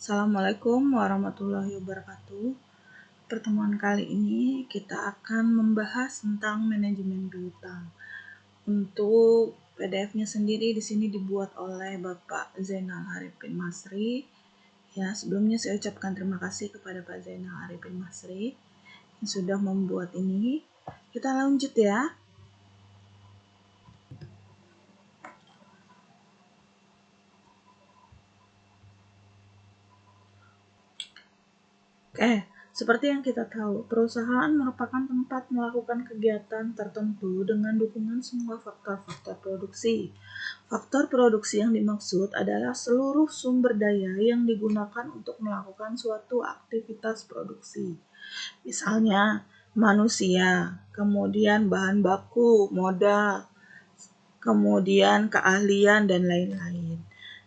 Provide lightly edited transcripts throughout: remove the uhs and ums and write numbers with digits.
Assalamualaikum warahmatullahi wabarakatuh. Pertemuan kali ini kita akan membahas tentang manajemen piutang. Untuk PDF-nya sendiri di sini dibuat oleh Bapak Zainal Arifin Masri. Ya, sebelumnya saya ucapkan terima kasih kepada Pak Zainal Arifin Masri yang sudah membuat ini. Kita lanjut ya. Seperti yang kita tahu, perusahaan merupakan tempat melakukan kegiatan tertentu dengan dukungan semua faktor-faktor produksi. Faktor produksi yang dimaksud adalah seluruh sumber daya yang digunakan untuk melakukan suatu aktivitas produksi. Misalnya, manusia, kemudian bahan baku, modal, kemudian keahlian, dan lain-lain.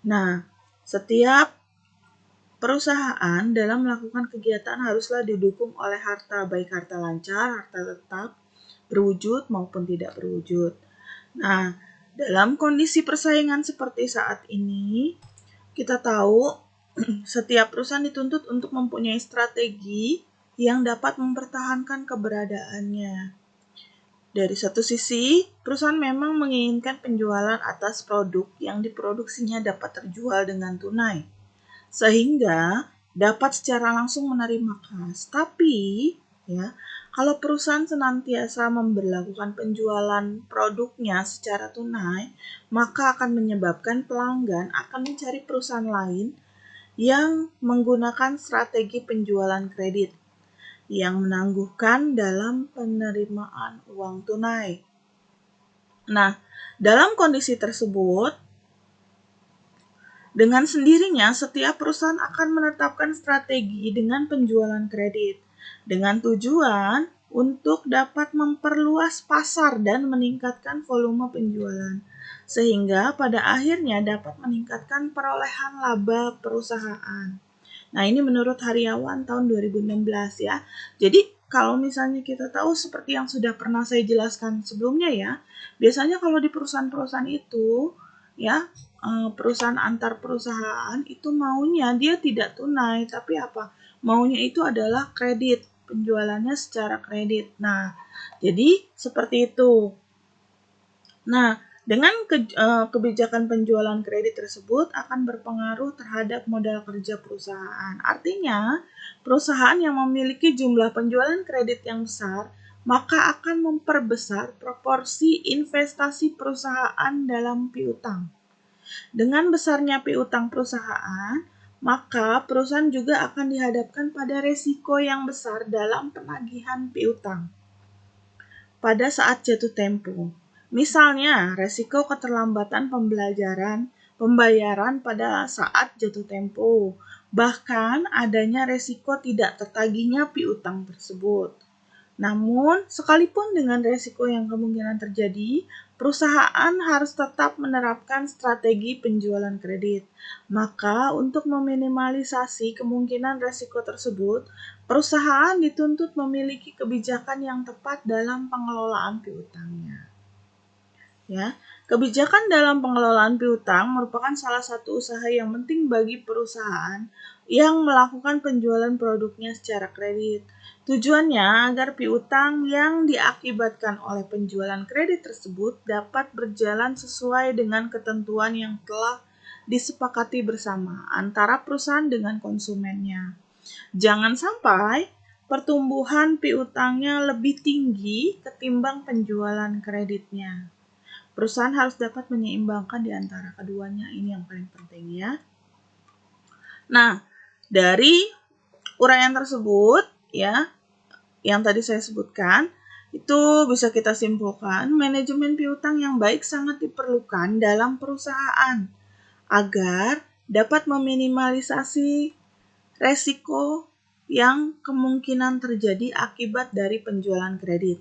Nah, setiap perusahaan dalam melakukan kegiatan haruslah didukung oleh harta, baik harta lancar, harta tetap, berwujud maupun tidak berwujud. Nah, dalam kondisi persaingan seperti saat ini, kita tahu setiap perusahaan dituntut untuk mempunyai strategi yang dapat mempertahankan keberadaannya. Dari satu sisi, perusahaan memang menginginkan penjualan atas produk yang diproduksinya dapat terjual dengan tunai, sehingga dapat secara langsung menerima kas. Tapi, kalau perusahaan senantiasa memberlakukan penjualan produknya secara tunai, maka akan menyebabkan pelanggan akan mencari perusahaan lain yang menggunakan strategi penjualan kredit yang menangguhkan dalam penerimaan uang tunai. Nah, dalam kondisi tersebut, dengan sendirinya, setiap perusahaan akan menetapkan strategi dengan penjualan kredit dengan tujuan untuk dapat memperluas pasar dan meningkatkan volume penjualan, sehingga pada akhirnya dapat meningkatkan perolehan laba perusahaan. Nah, ini menurut Hariawan tahun 2016 ya. Jadi, kalau misalnya kita tahu seperti yang sudah pernah saya jelaskan sebelumnya ya, biasanya kalau di perusahaan-perusahaan itu ya, perusahaan antar perusahaan itu maunya dia tidak tunai, tapi apa? Maunya itu adalah kredit, penjualannya secara kredit. Nah, jadi seperti itu. Nah, dengan kebijakan penjualan kredit tersebut akan berpengaruh terhadap modal kerja perusahaan. Artinya, perusahaan yang memiliki jumlah penjualan kredit yang besar, maka akan memperbesar proporsi investasi perusahaan dalam piutang. Dengan besarnya piutang perusahaan, maka perusahaan juga akan dihadapkan pada resiko yang besar dalam penagihan piutang pada saat jatuh tempo. Misalnya, resiko keterlambatan pembayaran pada saat jatuh tempo, bahkan adanya resiko tidak tertagihnya piutang tersebut. Namun, sekalipun dengan resiko yang kemungkinan terjadi, perusahaan harus tetap menerapkan strategi penjualan kredit. Maka, untuk meminimalisasi kemungkinan resiko tersebut, perusahaan dituntut memiliki kebijakan yang tepat dalam pengelolaan piutangnya. Ya, kebijakan dalam pengelolaan piutang merupakan salah satu usaha yang penting bagi perusahaan yang melakukan penjualan produknya secara kredit. Tujuannya agar piutang yang diakibatkan oleh penjualan kredit tersebut dapat berjalan sesuai dengan ketentuan yang telah disepakati bersama antara perusahaan dengan konsumennya. Jangan sampai pertumbuhan piutangnya lebih tinggi ketimbang penjualan kreditnya. Perusahaan harus dapat menyeimbangkan di antara keduanya, ini yang paling penting ya. Nah, dari uraian tersebut ya, yang tadi saya sebutkan, itu bisa kita simpulkan manajemen piutang yang baik sangat diperlukan dalam perusahaan agar dapat meminimalisasi resiko yang kemungkinan terjadi akibat dari penjualan kredit.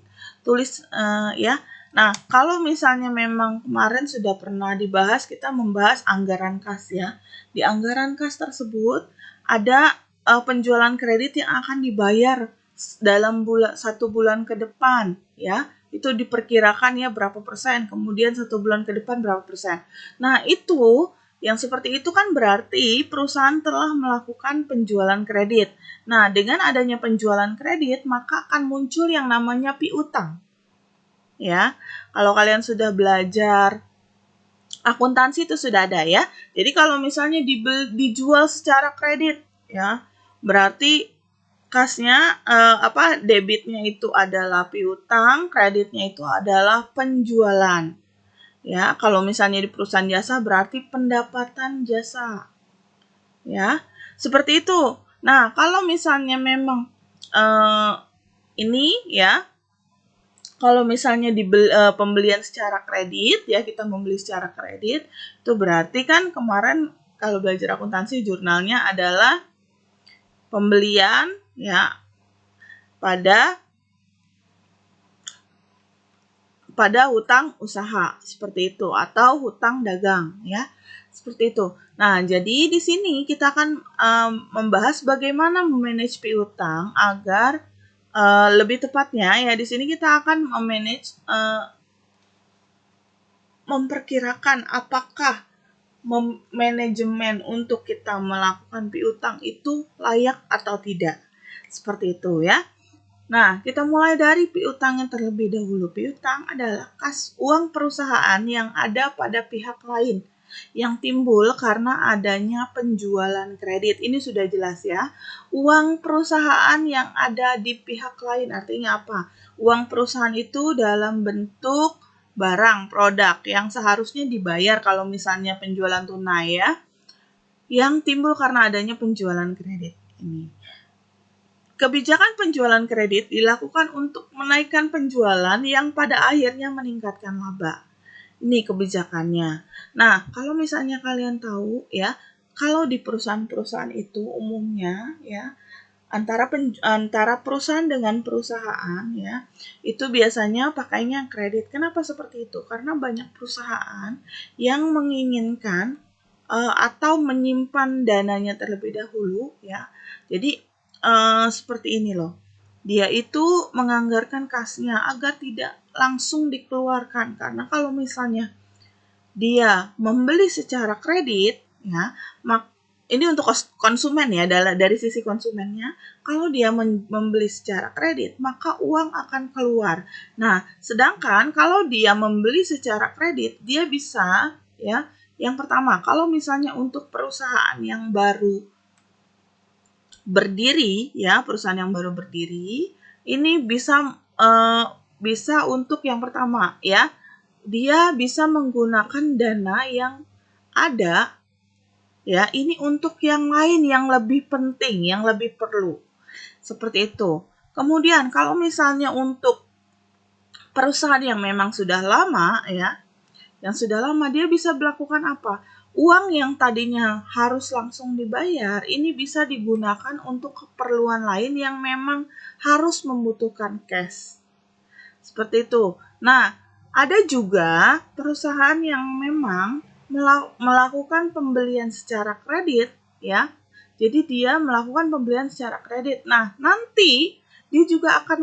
Ya. Nah, kalau misalnya memang kemarin sudah pernah dibahas, kita membahas anggaran kas ya. Di anggaran kas tersebut ada penjualan kredit yang akan dibayar dalam satu bulan ke depan ya. Itu diperkirakan ya berapa persen, kemudian 1 bulan ke depan berapa persen. Nah, itu Yang seperti itu kan berarti perusahaan telah melakukan penjualan kredit. Nah, dengan adanya penjualan kredit, maka akan muncul yang namanya piutang. Ya, kalau kalian sudah belajar akuntansi itu sudah ada ya. Jadi kalau misalnya dijual secara kredit, ya, berarti kasnya debitnya itu adalah piutang, kreditnya itu adalah penjualan. Ya, kalau misalnya di perusahaan jasa berarti pendapatan jasa. Ya, seperti itu. Nah, kalau misalnya memang ini ya, kalau misalnya pembelian secara kredit ya, kita membeli secara kredit, itu berarti kan kemarin kalau belajar akuntansi jurnalnya adalah pembelian ya pada hutang usaha seperti itu atau hutang dagang ya. Seperti itu. Nah, jadi di sini kita akan membahas bagaimana memanage piutang agar lebih tepatnya ya di sini kita akan memanage memperkirakan apakah manajemen untuk kita melakukan piutang itu layak atau tidak. Seperti itu ya. Nah, kita mulai dari piutangnya terlebih dahulu. Piutang adalah kas uang perusahaan yang ada pada pihak lain yang timbul karena adanya penjualan kredit. Ini sudah jelas ya. Uang perusahaan yang ada di pihak lain artinya apa? Uang perusahaan itu dalam bentuk barang, produk yang seharusnya dibayar kalau misalnya penjualan tunai ya. Yang timbul karena adanya penjualan kredit. Ini. Kebijakan penjualan kredit dilakukan untuk menaikkan penjualan yang pada akhirnya meningkatkan laba. Ini kebijakannya. Nah, kalau misalnya kalian tahu ya, kalau di perusahaan-perusahaan itu umumnya ya, antara perusahaan dengan perusahaan ya, itu biasanya pakainya kredit. Kenapa seperti itu? Karena banyak perusahaan yang menginginkan atau menyimpan dananya terlebih dahulu ya. Jadi seperti ini loh. Dia itu menganggarkan kasnya agar tidak langsung dikeluarkan. Karena kalau misalnya dia membeli secara kredit, ya, ini untuk konsumen ya, dari sisi konsumennya, kalau dia membeli secara kredit, maka uang akan keluar. Nah, sedangkan kalau dia membeli secara kredit, dia bisa, ya, yang pertama, kalau misalnya untuk perusahaan yang baru berdiri ya, perusahaan yang baru berdiri ini bisa untuk yang pertama ya, dia bisa menggunakan dana yang ada ya, ini untuk yang lain yang lebih penting, yang lebih perlu. Seperti itu. Kemudian kalau misalnya untuk perusahaan yang memang sudah lama ya, dia bisa melakukan apa? Uang yang tadinya harus langsung dibayar, ini bisa digunakan untuk keperluan lain yang memang harus membutuhkan cash. Seperti itu. Nah, ada juga perusahaan yang memang melakukan pembelian secara kredit, ya. Jadi dia melakukan pembelian secara kredit. Nah, nanti dia juga akan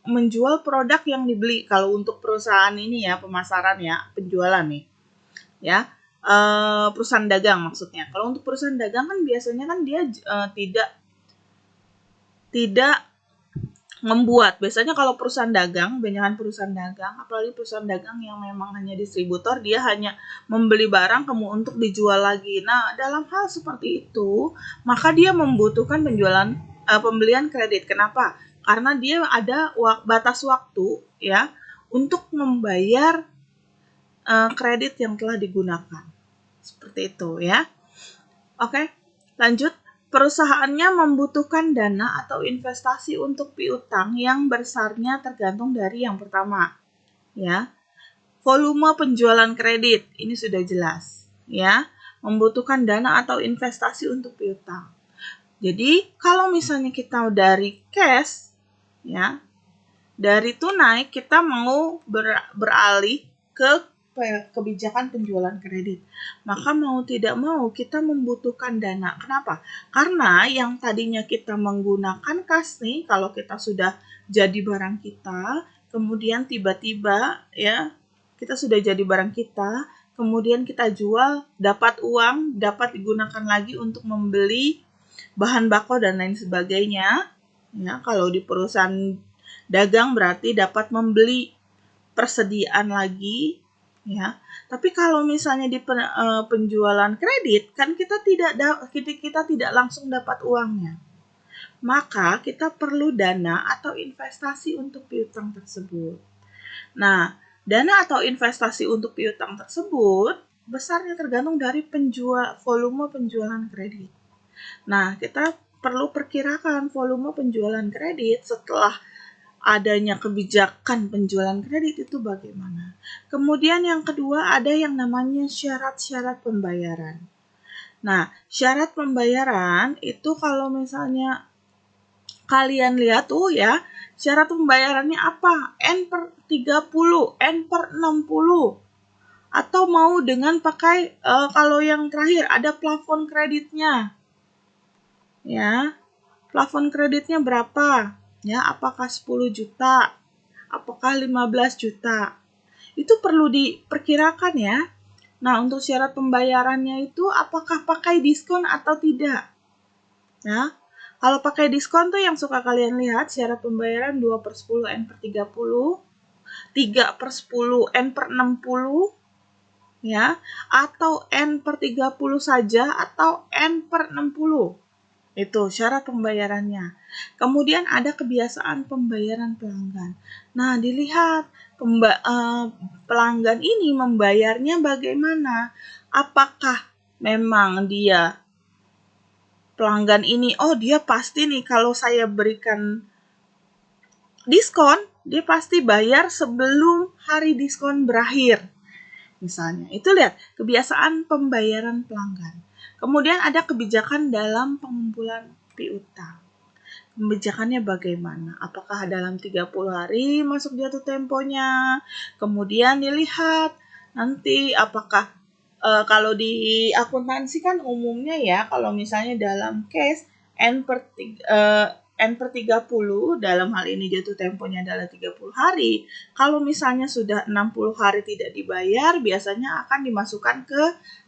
menjual produk yang dibeli. Kalau untuk perusahaan ini ya, pemasaran ya, penjualan nih. Ya, perusahaan dagang maksudnya. Kalau untuk perusahaan dagang kan biasanya kan dia tidak membuat. Biasanya kalau perusahaan dagang, banyakan perusahaan dagang, apalagi perusahaan dagang yang memang hanya distributor, dia hanya membeli barang kemudian untuk dijual lagi. Nah, dalam hal seperti itu, maka dia membutuhkan pembelian kredit. Kenapa? Karena dia ada batas waktu ya untuk membayar kredit yang telah digunakan. Seperti itu ya. Oke, lanjut. Perusahaannya membutuhkan dana atau investasi untuk piutang yang besarnya tergantung dari yang pertama. Ya. Volume penjualan kredit, ini sudah jelas. Ya. Membutuhkan dana atau investasi untuk piutang. Jadi, kalau misalnya kita dari cash, ya, dari tunai kita mau beralih ke kebijakan penjualan kredit. Maka mau tidak mau kita membutuhkan dana. Kenapa? Karena yang tadinya kita menggunakan kas nih, kalau kita sudah jadi barang kita, kemudian tiba-tiba ya, kita sudah jadi barang kita, kemudian kita jual, dapat uang, dapat digunakan lagi untuk membeli bahan baku dan lain sebagainya. Ya, kalau di perusahaan dagang berarti dapat membeli persediaan lagi, ya. Tapi kalau misalnya di penjualan kredit kan kita tidak langsung dapat uangnya. Maka kita perlu dana atau investasi untuk piutang tersebut. Nah, dana atau investasi untuk piutang tersebut besarnya tergantung dari volume penjualan kredit. Nah, kita perlu perkirakan volume penjualan kredit setelah adanya kebijakan penjualan kredit itu bagaimana. Kemudian yang kedua ada yang namanya syarat-syarat pembayaran. Nah, syarat pembayaran itu kalau misalnya kalian lihat tuh ya, syarat pembayarannya apa? N per 30, N per 60. Atau mau dengan pakai, kalau yang terakhir ada plafon kreditnya. Ya, plafon kreditnya berapa? Ya, apakah 10 juta? Apakah 15 juta? Itu perlu diperkirakan ya. Nah, untuk syarat pembayarannya itu apakah pakai diskon atau tidak? Ya, kalau pakai diskon tuh yang suka kalian lihat syarat pembayaran 2 per 10 N per 30, 3 per 10 N per 60, ya, atau N per 30 saja atau N per 60. Itu syarat pembayarannya. Kemudian ada kebiasaan pembayaran pelanggan. Nah, dilihat pelanggan ini membayarnya bagaimana. Apakah memang pelanggan ini, oh dia pasti nih kalau saya berikan diskon, dia pasti bayar sebelum hari diskon berakhir. Misalnya, itu lihat kebiasaan pembayaran pelanggan. Kemudian ada kebijakan dalam pengumpulan piutang. Kebijakannya bagaimana? Apakah dalam 30 hari masuk jatuh temponya? Kemudian dilihat nanti apakah kalau di akuntansi kan umumnya ya, kalau misalnya dalam case N per 30, dalam hal ini jatuh temponya adalah 30 hari. Kalau misalnya sudah 60 hari tidak dibayar, biasanya akan dimasukkan ke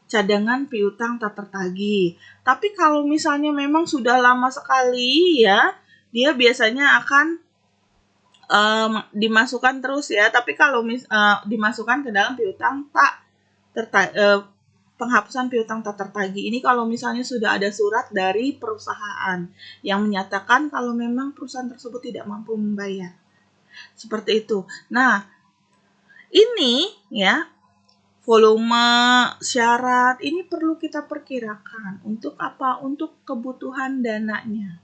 cadangan piutang tak tertagih. Tapi kalau misalnya memang sudah lama sekali ya, dia biasanya akan dimasukkan terus ya. Tapi kalau dimasukkan ke dalam piutang penghapusan piutang tak tertagih ini kalau misalnya sudah ada surat dari perusahaan yang menyatakan kalau memang perusahaan tersebut tidak mampu membayar. Seperti itu. Nah, ini ya volume syarat ini perlu kita perkirakan untuk apa? Untuk kebutuhan dananya.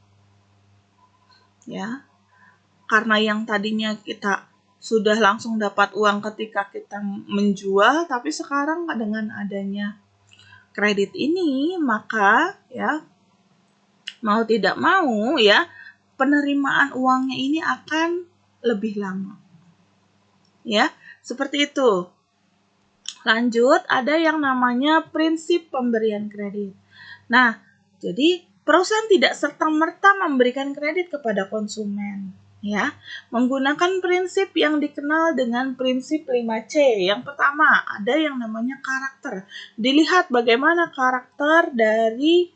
Ya. Karena yang tadinya kita sudah langsung dapat uang ketika kita menjual, tapi sekarang dengan adanya kredit ini, maka ya mau tidak mau ya penerimaan uangnya ini akan lebih lama. Ya, seperti itu. Lanjut, ada yang namanya prinsip pemberian kredit. Nah, jadi perusahaan tidak serta-merta memberikan kredit kepada konsumen. Ya, menggunakan prinsip yang dikenal dengan prinsip 5C. Yang pertama, ada yang namanya karakter. Dilihat bagaimana karakter dari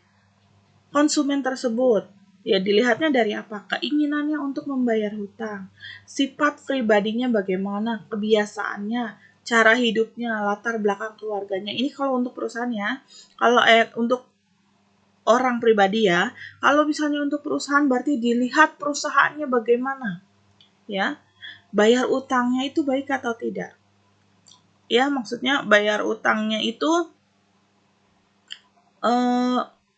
konsumen tersebut. Ya, dilihatnya dari apa? Keinginannya untuk membayar hutang. Sifat pribadinya bagaimana? Kebiasaannya, cara hidupnya, latar belakang keluarganya. Ini kalau untuk perusahaan ya. Kalau untuk orang pribadi ya, kalau misalnya untuk perusahaan berarti dilihat perusahaannya bagaimana, ya, bayar utangnya itu baik atau tidak, ya, maksudnya bayar utangnya itu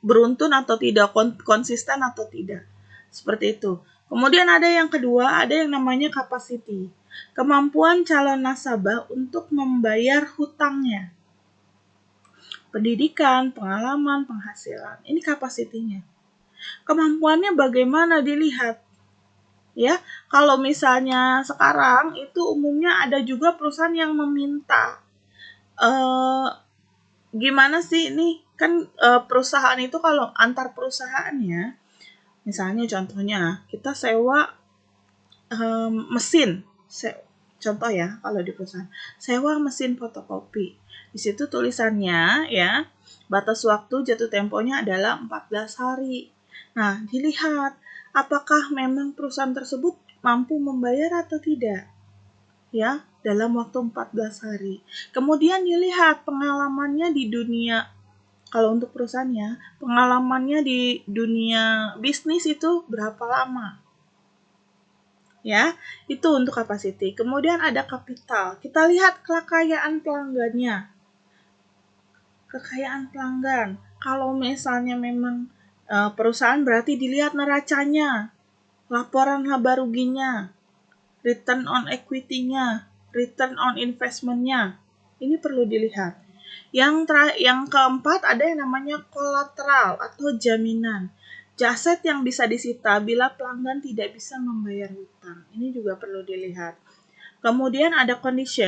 beruntun atau tidak, konsisten atau tidak, seperti itu. Kemudian ada yang kedua, ada yang namanya capacity, kemampuan calon nasabah untuk membayar hutangnya. Pendidikan, pengalaman, penghasilan. Ini kapasitinya. Kemampuannya bagaimana dilihat. Ya, kalau misalnya sekarang itu umumnya ada juga perusahaan yang meminta gimana sih ini kan perusahaan itu kalau antar perusahaannya, misalnya contohnya kita sewa mesin, contoh ya kalau di perusahaan sewa mesin fotokopi. Di situ tulisannya ya, batas waktu jatuh temponya adalah 14 hari. Nah, dilihat apakah memang perusahaan tersebut mampu membayar atau tidak. Ya, dalam waktu 14 hari. Kemudian dilihat pengalamannya di dunia, kalau untuk perusahaannya, pengalamannya di dunia bisnis itu berapa lama. Ya, itu untuk capacity. Kemudian ada kapital. Kita lihat kekayaan pelanggannya. Kekayaan pelanggan. Kalau misalnya memang perusahaan berarti dilihat neracanya, laporan laba ruginya, return on equity-nya, return on investment-nya. Ini perlu dilihat. Yang keempat ada yang namanya kolateral atau jaminan. Aset yang bisa disita bila pelanggan tidak bisa membayar hutang. Ini juga perlu dilihat. Kemudian ada kondisi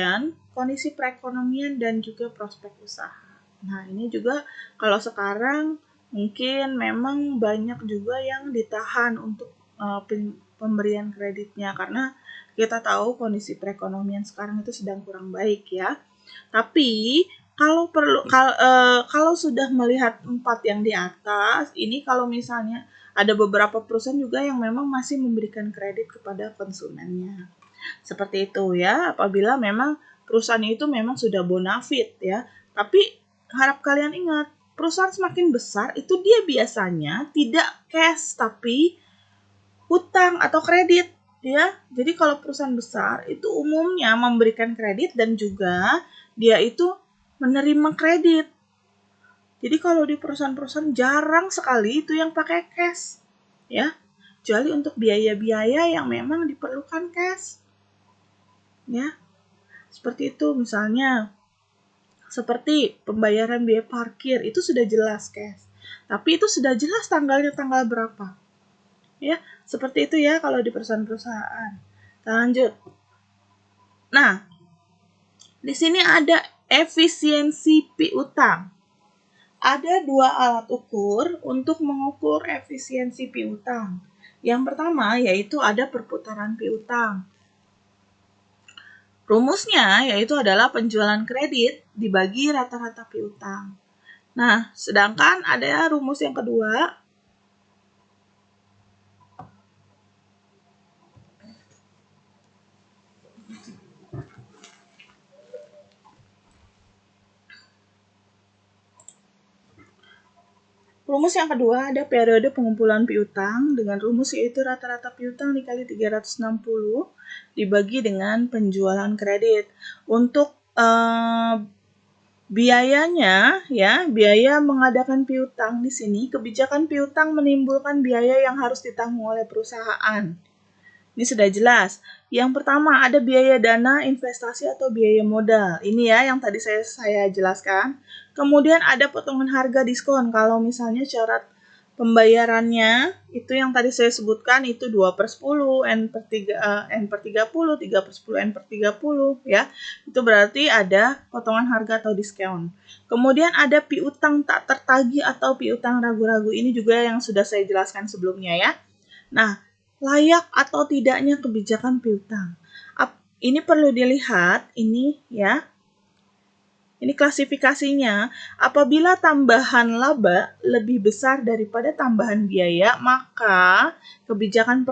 perekonomian dan juga prospek usaha. Nah, ini juga kalau sekarang mungkin memang banyak juga yang ditahan untuk pemberian kreditnya karena kita tahu kondisi perekonomian sekarang itu sedang kurang baik ya. Tapi kalau sudah melihat 4 yang di atas, ini kalau misalnya ada beberapa perusahaan juga yang memang masih memberikan kredit kepada konsumennya. Seperti itu ya, apabila memang perusahaan itu memang sudah bonafit ya. Tapi harap kalian ingat, perusahaan semakin besar itu dia biasanya tidak cash tapi hutang atau kredit ya. Jadi kalau perusahaan besar itu umumnya memberikan kredit dan juga dia itu menerima kredit. Jadi kalau di perusahaan-perusahaan jarang sekali itu yang pakai cash ya. Kecuali untuk biaya-biaya yang memang diperlukan cash. Ya. Seperti itu misalnya seperti pembayaran biaya parkir itu sudah jelas cash. Tapi itu sudah jelas tanggalnya tanggal berapa. Ya, seperti itu ya kalau di perusahaan-perusahaan. Kita lanjut. Nah, di sini ada efisiensi piutang. Ada 2 alat ukur untuk mengukur efisiensi piutang. Yang pertama yaitu ada perputaran piutang. Rumusnya yaitu adalah penjualan kredit dibagi rata-rata piutang. Nah, sedangkan ada rumus yang kedua. Rumus yang kedua ada periode pengumpulan piutang dengan rumus yaitu rata-rata piutang dikali 360 dibagi dengan penjualan kredit. Untuk biayanya ya, biaya mengadakan piutang di sini, kebijakan piutang menimbulkan biaya yang harus ditanggung oleh perusahaan. Ini sudah jelas. Yang pertama ada biaya dana, investasi atau biaya modal. Ini ya yang tadi saya jelaskan. Kemudian ada potongan harga diskon. Kalau misalnya syarat pembayarannya itu yang tadi saya sebutkan itu 2/10, N/30, 3/10, N/30 ya. Itu berarti ada potongan harga atau diskon. Kemudian ada piutang tak tertagih atau piutang ragu-ragu. Ini juga yang sudah saya jelaskan sebelumnya ya. Nah, layak atau tidaknya kebijakan piutang. Ini perlu dilihat, ini ya. Ini klasifikasinya, apabila tambahan laba lebih besar daripada tambahan biaya, maka kebijakan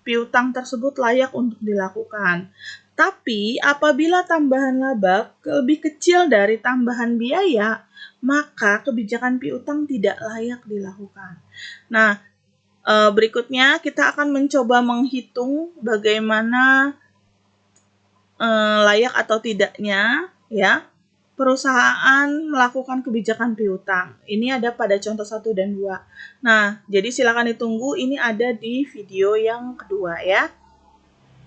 piutang tersebut layak untuk dilakukan. Tapi apabila tambahan laba lebih kecil dari tambahan biaya, maka kebijakan piutang tidak layak dilakukan. Nah, berikutnya kita akan mencoba menghitung bagaimana layak atau tidaknya ya perusahaan melakukan kebijakan piutang. Ini ada pada contoh 1 dan 2. Nah, jadi silakan ditunggu, ini ada di video yang kedua ya.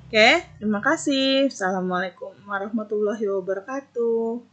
Oke, terima kasih. Assalamualaikum warahmatullahi wabarakatuh.